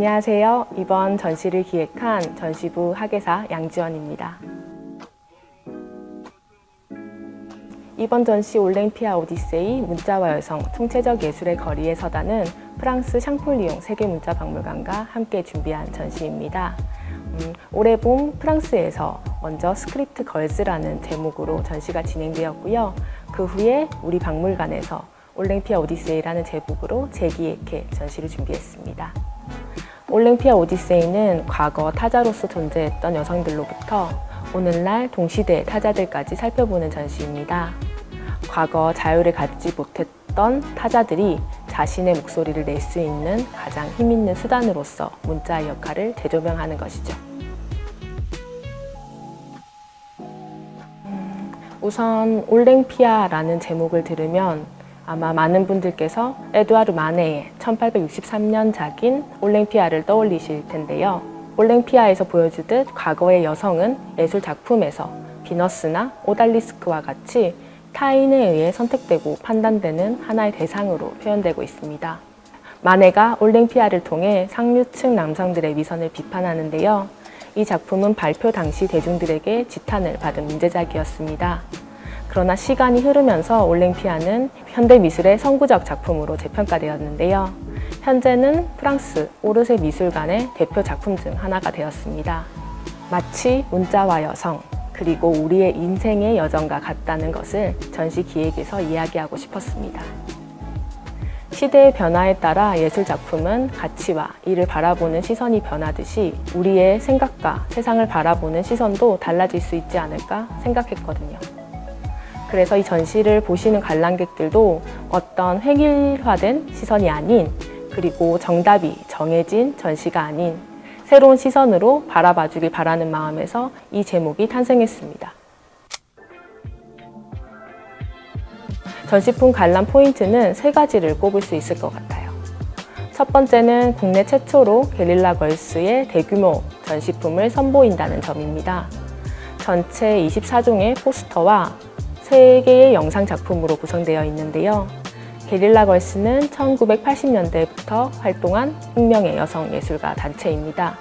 안녕하세요. 이번 전시를 기획한 전시부 학예사 양지원입니다. 이번 전시 올랭피아 오디세이 문자와 여성 총체적 예술의 거리에 서다는 프랑스 샹폴리옹 세계문자박물관과 함께 준비한 전시입니다. 올해 봄 프랑스에서 먼저 스크립트 걸즈라는 제목으로 전시가 진행되었고요. 그 후에 우리 박물관에서 올랭피아 오디세이라는 제목으로 재기획해 전시를 준비했습니다. 올랭피아 오디세이는 과거 타자로서 존재했던 여성들로부터 오늘날 동시대 타자들까지 살펴보는 전시입니다. 과거 자유를 갖지 못했던 타자들이 자신의 목소리를 낼 수 있는 가장 힘있는 수단으로서 문자의 역할을 재조명하는 것이죠. 우선 올랭피아라는 제목을 들으면 아마 많은 분들께서 에두아르 마네의 1863년작인 올랭피아를 떠올리실 텐데요. 올랭피아에서 보여주듯 과거의 여성은 예술 작품에서 비너스나 오달리스크와 같이 타인에 의해 선택되고 판단되는 하나의 대상으로 표현되고 있습니다. 마네가 올랭피아를 통해 상류층 남성들의 위선을 비판하는데요. 이 작품은 발표 당시 대중들에게 지탄을 받은 문제작이었습니다. 그러나 시간이 흐르면서 올랭피아는 현대미술의 선구적 작품으로 재평가되었는데요. 현재는 프랑스 오르세 미술관의 대표 작품 중 하나가 되었습니다. 마치 문자와 여성, 그리고 우리의 인생의 여정과 같다는 것을 전시 기획에서 이야기하고 싶었습니다. 시대의 변화에 따라 예술작품은 가치와 이를 바라보는 시선이 변하듯이 우리의 생각과 세상을 바라보는 시선도 달라질 수 있지 않을까 생각했거든요. 그래서 이 전시를 보시는 관람객들도 어떤 획일화된 시선이 아닌, 그리고 정답이 정해진 전시가 아닌 새로운 시선으로 바라봐 주길 바라는 마음에서 이 제목이 탄생했습니다. 전시품 관람 포인트는 3가지를 꼽을 수 있을 것 같아요. 첫 번째는 국내 최초로 게릴라 걸스의 대규모 전시품을 선보인다는 점입니다. 전체 24종의 포스터와 3개의 영상 작품으로 구성되어 있는데요. 게릴라 걸스는 1980년대부터 활동한 익명의 여성 예술가 단체입니다.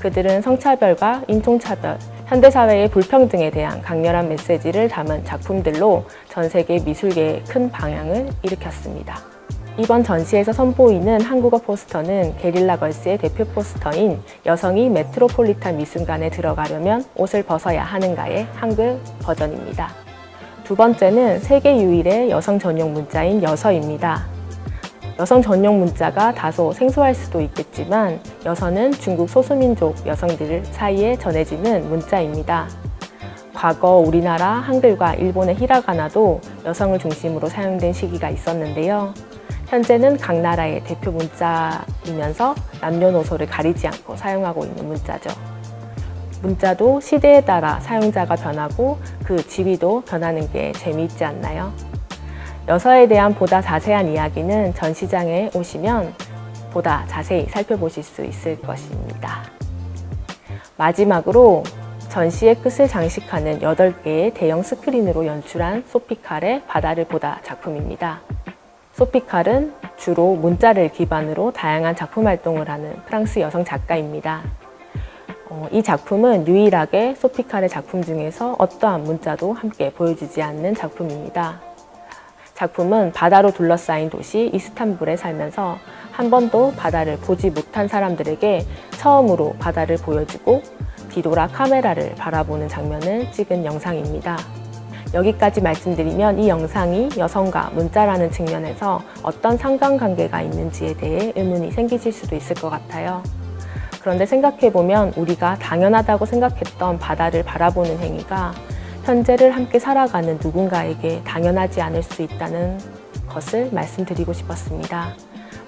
그들은 성차별과 인종차별, 현대사회의 불평등에 대한 강렬한 메시지를 담은 작품들로 전 세계 미술계에 큰 방향을 일으켰습니다. 이번 전시에서 선보이는 한국어 포스터는 게릴라 걸스의 대표 포스터인 여성이 메트로폴리탄 미술관에 들어가려면 옷을 벗어야 하는가의 한글 버전입니다. 두 번째는 세계 유일의 여성 전용 문자인 여서입니다. 여성 전용 문자가 다소 생소할 수도 있겠지만 여서는 중국 소수민족 여성들 사이에 전해지는 문자입니다. 과거 우리나라 한글과 일본의 히라가나도 여성을 중심으로 사용된 시기가 있었는데요. 현재는 각 나라의 대표 문자이면서 남녀노소를 가리지 않고 사용하고 있는 문자죠. 문자도 시대에 따라 사용자가 변하고 그 지위도 변하는 게 재미있지 않나요? 여서에 대한 보다 자세한 이야기는 전시장에 오시면 보다 자세히 살펴보실 수 있을 것입니다. 마지막으로 전시의 끝을 장식하는 8개의 대형 스크린으로 연출한 소피칼의 바다를 보다 작품입니다. 소피칼은 주로 문자를 기반으로 다양한 작품 활동을 하는 프랑스 여성 작가입니다. 이 작품은 유일하게 소피칼의 작품 중에서 어떠한 문자도 함께 보여주지 않는 작품입니다. 작품은 바다로 둘러싸인 도시 이스탄불에 살면서 한 번도 바다를 보지 못한 사람들에게 처음으로 바다를 보여주고 뒤돌아 카메라를 바라보는 장면을 찍은 영상입니다. 여기까지 말씀드리면 이 영상이 여성과 문자라는 측면에서 어떤 상관관계가 있는지에 대해 의문이 생기실 수도 있을 것 같아요. 그런데 생각해보면 우리가 당연하다고 생각했던 바다를 바라보는 행위가 현재를 함께 살아가는 누군가에게 당연하지 않을 수 있다는 것을 말씀드리고 싶었습니다.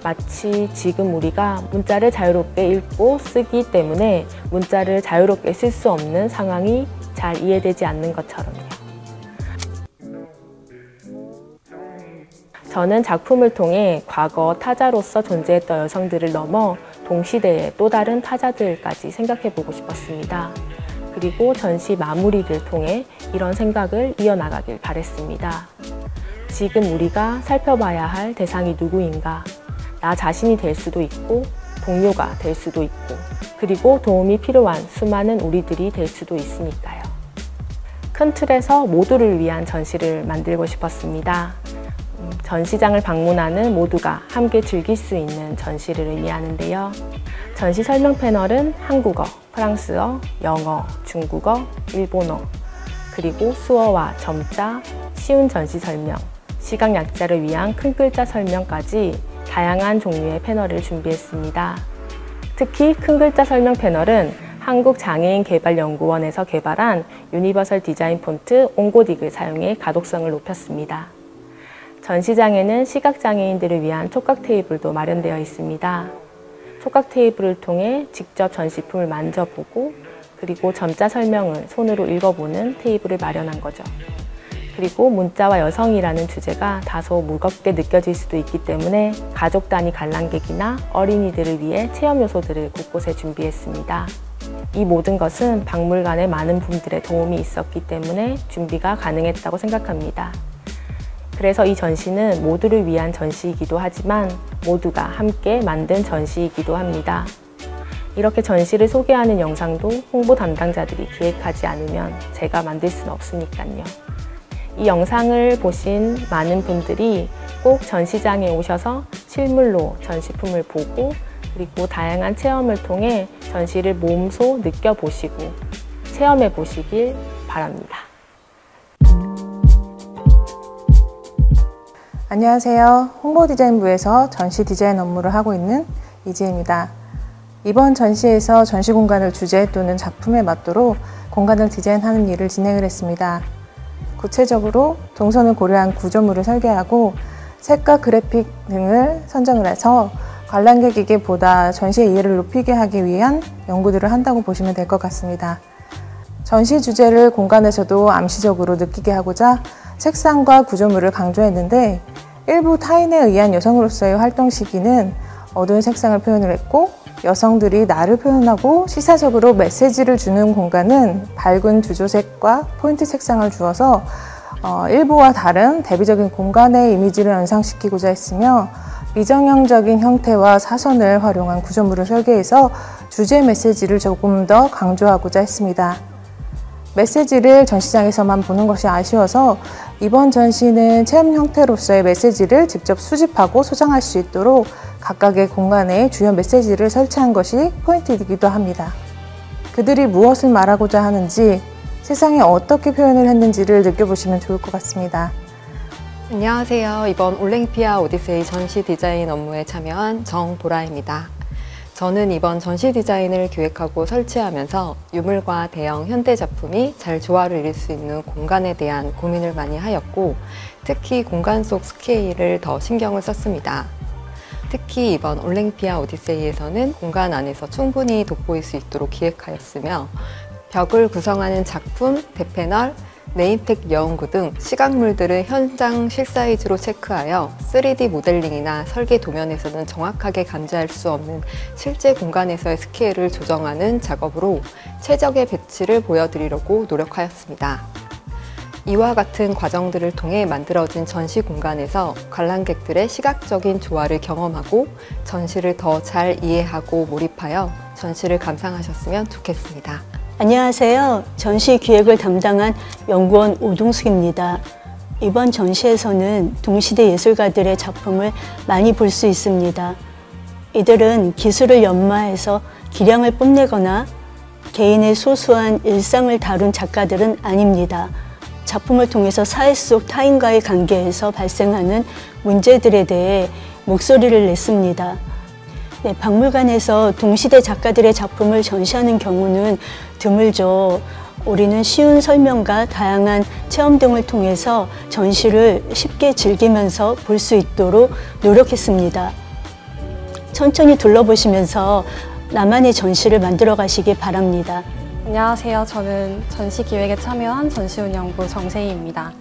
마치 지금 우리가 문자를 자유롭게 읽고 쓰기 때문에 문자를 자유롭게 쓸 수 없는 상황이 잘 이해되지 않는 것처럼요. 저는 작품을 통해 과거 타자로서 존재했던 여성들을 넘어 동시대의 또 다른 타자들까지 생각해보고 싶었습니다. 그리고 전시 마무리를 통해 이런 생각을 이어나가길 바랬습니다. 지금 우리가 살펴봐야 할 대상이 누구인가? 나 자신이 될 수도 있고 동료가 될 수도 있고, 그리고 도움이 필요한 수많은 우리들이 될 수도 있으니까요. 큰 틀에서 모두를 위한 전시를 만들고 싶었습니다. 전시장을 방문하는 모두가 함께 즐길 수 있는 전시를 의미하는데요. 전시 설명 패널은 한국어, 프랑스어, 영어, 중국어, 일본어, 그리고 수어와 점자, 쉬운 전시 설명, 시각약자를 위한 큰 글자 설명까지 다양한 종류의 패널을 준비했습니다. 특히 큰 글자 설명 패널은 한국장애인개발연구원에서 개발한 유니버설 디자인 폰트 옹고딕을 사용해 가독성을 높였습니다. 전시장에는 시각장애인들을 위한 촉각 테이블도 마련되어 있습니다. 촉각 테이블을 통해 직접 전시품을 만져보고, 그리고 점자 설명을 손으로 읽어보는 테이블을 마련한 거죠. 그리고 문자와 여성이라는 주제가 다소 무겁게 느껴질 수도 있기 때문에 가족 단위 관람객이나 어린이들을 위해 체험 요소들을 곳곳에 준비했습니다. 이 모든 것은 박물관의 많은 분들의 도움이 있었기 때문에 준비가 가능했다고 생각합니다. 그래서 이 전시는 모두를 위한 전시이기도 하지만 모두가 함께 만든 전시이기도 합니다. 이렇게 전시를 소개하는 영상도 홍보 담당자들이 기획하지 않으면 제가 만들 수는 없으니까요. 이 영상을 보신 많은 분들이 꼭 전시장에 오셔서 실물로 전시품을 보고, 그리고 다양한 체험을 통해 전시를 몸소 느껴보시고 체험해 보시길 바랍니다. 안녕하세요. 홍보디자인부에서 전시 디자인 업무를 하고 있는 이지혜입니다. 이번 전시에서 전시 공간을 주제 또는 작품에 맞도록 공간을 디자인하는 일을 진행을 했습니다. 구체적으로 동선을 고려한 구조물을 설계하고 색과 그래픽 등을 선정을 해서 관람객에게 보다 전시의 이해를 높이게 하기 위한 연구들을 한다고 보시면 될 것 같습니다. 전시 주제를 공간에서도 암시적으로 느끼게 하고자 색상과 구조물을 강조했는데, 일부 타인에 의한 여성으로서의 활동 시기는 어두운 색상을 표현을 했고, 여성들이 나를 표현하고 시사적으로 메시지를 주는 공간은 밝은 주조색과 포인트 색상을 주어서 일부와 다른 대비적인 공간의 이미지를 연상시키고자 했으며, 미정형적인 형태와 사선을 활용한 구조물을 설계해서 주제 메시지를 조금 더 강조하고자 했습니다. 메시지를 전시장에서만 보는 것이 아쉬워서 이번 전시는 체험 형태로서의 메시지를 직접 수집하고 소장할 수 있도록 각각의 공간에 주요 메시지를 설치한 것이 포인트이기도 합니다. 그들이 무엇을 말하고자 하는지, 세상에 어떻게 표현을 했는지를 느껴보시면 좋을 것 같습니다. 안녕하세요. 이번 올랭피아 오디세이 전시 디자인 업무에 참여한 정보라입니다. 저는 이번 전시 디자인을 기획하고 설치하면서 유물과 대형 현대 작품이 잘 조화를 이룰 수 있는 공간에 대한 고민을 많이 하였고, 특히 공간 속 스케일을 더 신경을 썼습니다. 특히 이번 올랭피아 오디세이에서는 공간 안에서 충분히 돋보일 수 있도록 기획하였으며, 벽을 구성하는 작품, 대패널, 네임택 여운구 등 시각물들을 현장 실사이즈로 체크하여 3D 모델링이나 설계 도면에서는 정확하게 감지할 수 없는 실제 공간에서의 스케일을 조정하는 작업으로 최적의 배치를 보여드리려고 노력하였습니다. 이와 같은 과정들을 통해 만들어진 전시 공간에서 관람객들의 시각적인 조화를 경험하고 전시를 더 잘 이해하고 몰입하여 전시를 감상하셨으면 좋겠습니다. 안녕하세요. 전시 기획을 담당한 연구원 오동숙입니다. 이번 전시에서는 동시대 예술가들의 작품을 많이 볼 수 있습니다. 이들은 기술을 연마해서 기량을 뽐내거나 개인의 소소한 일상을 다룬 작가들은 아닙니다. 작품을 통해서 사회 속 타인과의 관계에서 발생하는 문제들에 대해 목소리를 냈습니다. 네, 박물관에서 동시대 작가들의 작품을 전시하는 경우는 드물죠. 우리는 쉬운 설명과 다양한 체험 등을 통해서 전시를 쉽게 즐기면서 볼 수 있도록 노력했습니다. 천천히 둘러보시면서 나만의 전시를 만들어 가시기 바랍니다. 안녕하세요. 저는 전시 기획에 참여한 전시운영부 정세희입니다.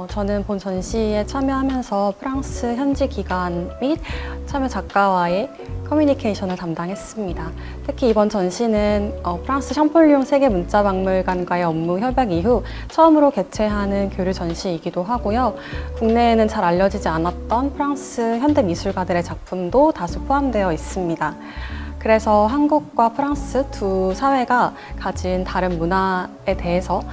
저는 본 전시에 참여하면서 프랑스 현지 기관 및 참여 작가와의 커뮤니케이션을 담당했습니다. 특히 이번 전시는 프랑스 샴폴리옹 세계문자박물관과의 업무 협약 이후 처음으로 개최하는 교류 전시이기도 하고요. 국내에는 잘 알려지지 않았던 프랑스 현대미술가들의 작품도 다수 포함되어 있습니다. 그래서 한국과 프랑스 두 사회가 가진 다른 문화에 대해서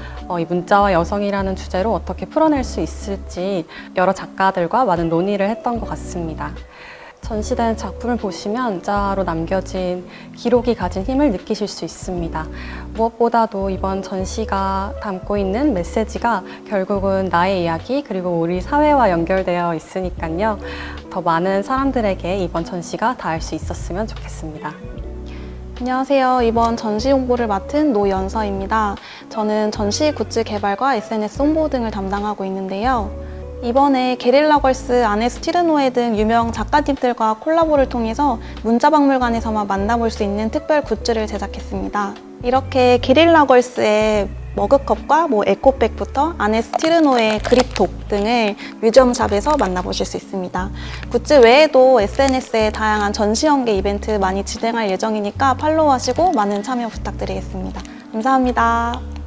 이 문자와 여성이라는 주제로 어떻게 풀어낼 수 있을지 여러 작가들과 많은 논의를 했던 것 같습니다. 전시된 작품을 보시면 문자로 남겨진 기록이 가진 힘을 느끼실 수 있습니다. 무엇보다도 이번 전시가 담고 있는 메시지가 결국은 나의 이야기 그리고 우리 사회와 연결되어 있으니까요. 더 많은 사람들에게 이번 전시가 닿을 수 있었으면 좋겠습니다. 안녕하세요. 이번 전시 홍보를 맡은 노연서입니다. 저는 전시 굿즈 개발과 SNS 홍보 등을 담당하고 있는데요. 이번에 게릴라 걸스, 아네 스티르노에 등 유명 작가님들과 콜라보를 통해서 문자박물관에서만 만나볼 수 있는 특별 굿즈를 제작했습니다. 이렇게 게릴라 걸스의 머그컵과 에코백부터 아네 스티르노의 그립톡 등을 뮤지엄샵에서 만나보실 수 있습니다. 굿즈 외에도 SNS에 다양한 전시 연계 이벤트 많이 진행할 예정이니까 팔로우하시고 많은 참여 부탁드리겠습니다. 감사합니다.